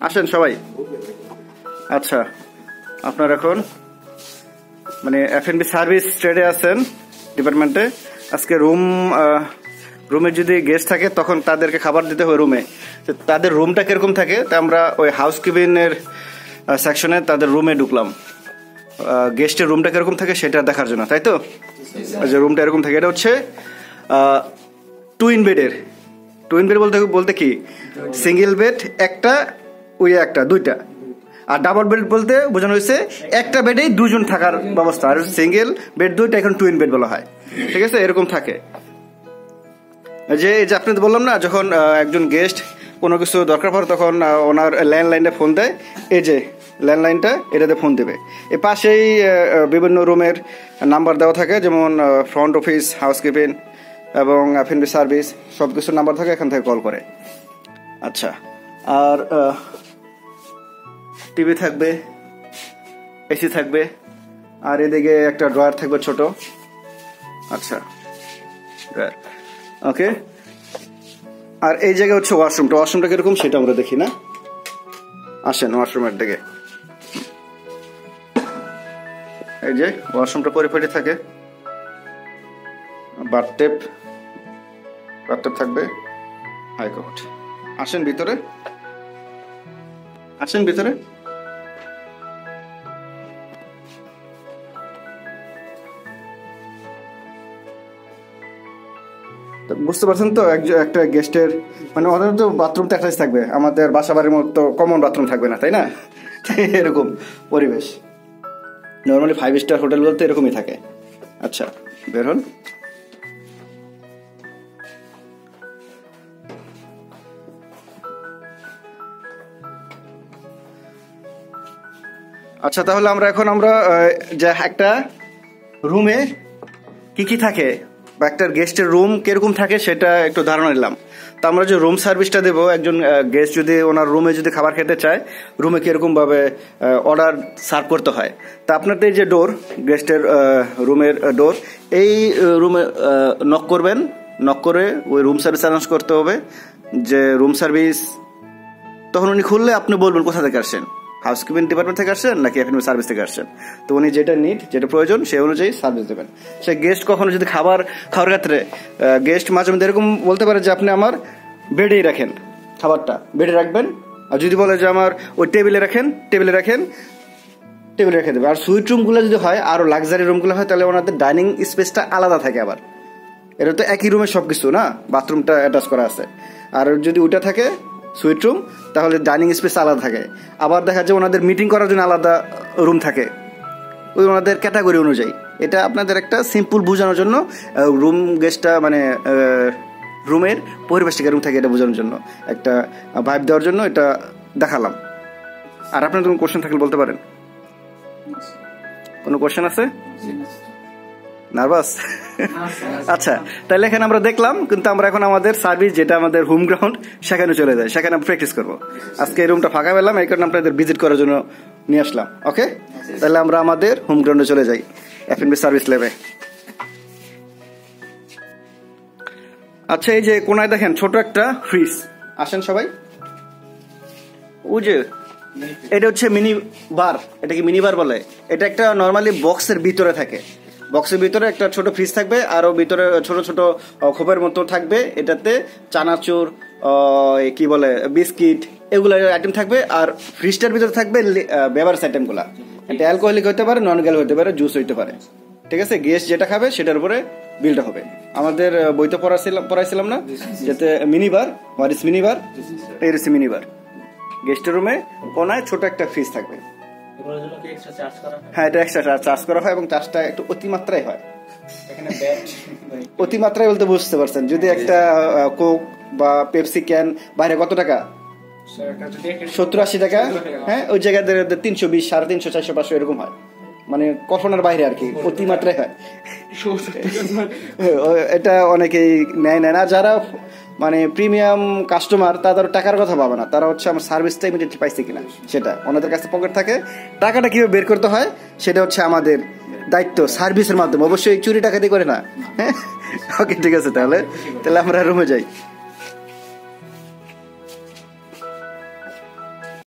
আসেন সবাই। আচ্ছা, আপনার এখন মানে F&B সার্ভিস ট্রেডে আছেন ডিপার্টমেন্টে। আজকে রুমে যদি গেস্ট থাকে তখন তাদেরকে খাবার দিতে হবে রুমে। তাদের রুমটা কিরকম থাকে তা আমরা ওই হাউসকিপিংয়ের সেকশনে তাদের রুমে ঢুকলাম। গেস্টের রুমটা কিরকম থাকে সেটা দেখার জন্য, তাই তো? যে রুমটা এরকম থাকে, এটা হচ্ছে টুইন বেড বলতে কি সিঙ্গেল বেড একটা, ওই একটা দুইটা। আর ডাবল বেড বলতে বোঝানো হয়েছে একটা বেডেই দুজন থাকার ব্যবস্থা। আর সিঙ্গেল বেড দুইটা এখন টুইন বেড বলা হয়, ঠিক আছে? এরকম থাকে। যে আপনাদের বললাম না, যখন একজন গেস্ট কোনো কিছু দরকার পড়ে তখন ওনার ল্যান্ডলাইনটা ফোন দেয়। এই যে ল্যান্ডলাইনটা, এটাতে ফোন দেবে। এর পাশেই বিভিন্ন রুমের নাম্বার দেওয়া থাকে, যেমন ফ্রন্ট অফিস, হাউসকিপিং এবং F&B সার্ভিস সব কিছুর নাম্বার থাকে, এখান থেকে কল করে। আচ্ছা, আর টিভি থাকবে, এসি থাকবে, আর এদিকে একটা ড্রয়ার থাকবে ছোট। আচ্ছা, ড্রয়ার, ওকে। আর এই জায়গায় হচ্ছে ওয়াশরুমটা কিরকম সেটা আমরা দেখি না। আসেন ওয়াশরুমের দিকে। এই যে ওয়াশরুমটা পরিপাটি থাকে, বাথটেপ থাকবে, হাইকোর্ট। আসেন ভিতরে। বুঝতে পারছেন তো, একটা গেস্টের মানে ওদের তো বাথরুম তো একটাই থাকবে, আমাদের বাসা বাড়ির মতো কমন বাথরুম থাকবে না, তাই না? এরকম পরিবেশ নর্মালি 5 স্টার হোটেল বলতে এরকমই থাকে। আচ্ছা, বের হন। আচ্ছা, তাহলে আমরা যে একটা রুমে কি থাকে বা একটা গেস্টের রুম কিরকম থাকে সেটা একটু ধারণা নিলাম। তো আমরা যে রুম সার্ভিসটা দেবো, একজন গেস্ট যদি ওনার রুমে যদি খাবার খেতে চায়, রুমে কিরকম ভাবে অর্ডার সার্ভ করতে হয়। তা আপনাদের যে ডোর, গেস্টের রুমের ডোর, এই রুমে নক করবেন। নক করে ওই রুম সার্ভিস অ্যানাউন্স করতে হবে যে রুম সার্ভিস। তখন উনি খুললে আপনি বলবেন কোথা থেকে আসছেন, হাউসকিপিং ডিপার্টমেন্ট থেকে আসছেন নাকি F&B সার্ভিস থেকে আসছেন। তো উনি যেটা প্রয়োজন সেই অনুযায়ী সার্ভিস দেবেন। সে গেস্ট কখনো যদি খাওয়ার ক্ষেত্রে গেস্ট মাঝে মধ্যে এরকম বলতে পারে যে আপনি আমার বেডেই রাখেন, খাবারটা বেডে রাখবেন। আর যদি বলে যে আমার ওই টেবিলে রেখে দেবে। আর সুইট রুমগুলো যদি হয়, আরো লাক্সারি রুমগুলো হয়, তাহলে ওনাদের ডাইনিং স্পেসটা আলাদা থাকে। আবার এটা তো একই রুমে সবকিছু না, বাথরুমটা অ্যাটাচ করা আছে। আর যদি ওইটা থাকে সুইট রুম, তাহলে ডাইনিং স্পেস আলাদা থাকে। আবার দেখা যায় ওনাদের মিটিং করার জন্য আলাদা রুম থাকে, ওই ওনাদের ক্যাটাগরি অনুযায়ী। এটা আপনাদের একটা সিম্পল বোঝানোর জন্য, রুম গেস্টটা মানে রুমের পরিবেশটা রুম থাকে এটা বোঝানোর জন্য, একটা ভাইব দেওয়ার জন্য এটা দেখালাম। আর আপনার কোনো কোশ্চেন থাকলে বলতে পারেন। কোনো কোশ্চেন আছে? নার্ভাস? আচ্ছা, তাহলে এখানে আমরা দেখলাম, কিন্তু আমরা এখন আমাদের সার্ভিস যেটা আমাদের হোম গ্রাউন্ড সেখানে চলে যাই, সেখানে আমরা প্র্যাকটিস করবো। আজকে এই রুমটা ফাঁকা পেলাম, এই কারণে আপনাদের ভিজিট করার জন্য নিয়ে আসলাম। ওকে, তাহলে আমরা আমাদের হোম গ্রাউন্ডে চলে যাই, F&B সার্ভিস ল্যাবে। আচ্ছা, এই যে কোনায় দেখেন ছোট একটা ফ্রিজ। আসেন সবাই। ওই যে এটা হচ্ছে মিনি বার, এটা কি মিনি বার বলে? এটা একটা নর্মালি বক্সের ভিতরে থাকে, বক্সের ভিতরে একটা ছোট ফ্রিজ থাকবে, আরো ভিতরে ছোট ছোট খোপের মতো থাকবে। এটাতে চানাচুর, কি বলে, বিস্কিট, এগুলো আইটেম থাকবে। আর ফ্রিজটার ভিতরে থাকবে বেভারেজ আইটেম গুলা। এটা অ্যালকোহলিক হতে পারে, নন অ্যালকোহলিক হতে পারে, জুস হইতে পারে, ঠিক আছে? গেস্ট যেটা খাবে সেটার উপরে বিলটা হবে। আমাদের বইতে পড়াইছিলাম না, যাতে মিনিবার, হোয়াট ইজ মিনিবার, এর ইজ মিনিবার। গেস্টের রুমে কোনায় ছোট একটা ফ্রিজ থাকবে। হ্যাঁ, এটা এক্সট্রা চার্জ করা হয়, এবং চার্জটা একটু অতিমাত্রায় হয়। অতিমাত্রায় বলতে বুঝতে পারছেন, যদি একটা কোক বা পেপসি ক্যান বাইরে কত টাকা, 70-80 টাকা, হ্যাঁ, ওই জায়গায় 320, 350, 400, 500 এরকম হয়। মানে কল্পনার বাইরে আর কি, অতিমাত্রায় হয়। এটা অনেকেই নেয় না। যারা মানে প্রিমিয়াম কাস্টমার, তাদের টাকার কথা ভাবে না, তারা হচ্ছে আমার সার্ভিসটা ইমিডিয়েটলি পাইছে কিনা সেটা, ওনাদের কাছে পকেট থাকে। টাকাটা কিভাবে বের করতে হয় সেটা হচ্ছে আমাদের দায়িত্ব, সার্ভিসের মাধ্যমে, অবশ্যই চুরি টাকা দিয়ে করে না। হ্যাঁ, ওকে, ঠিক আছে, তাহলে আমরা রুমে যাই।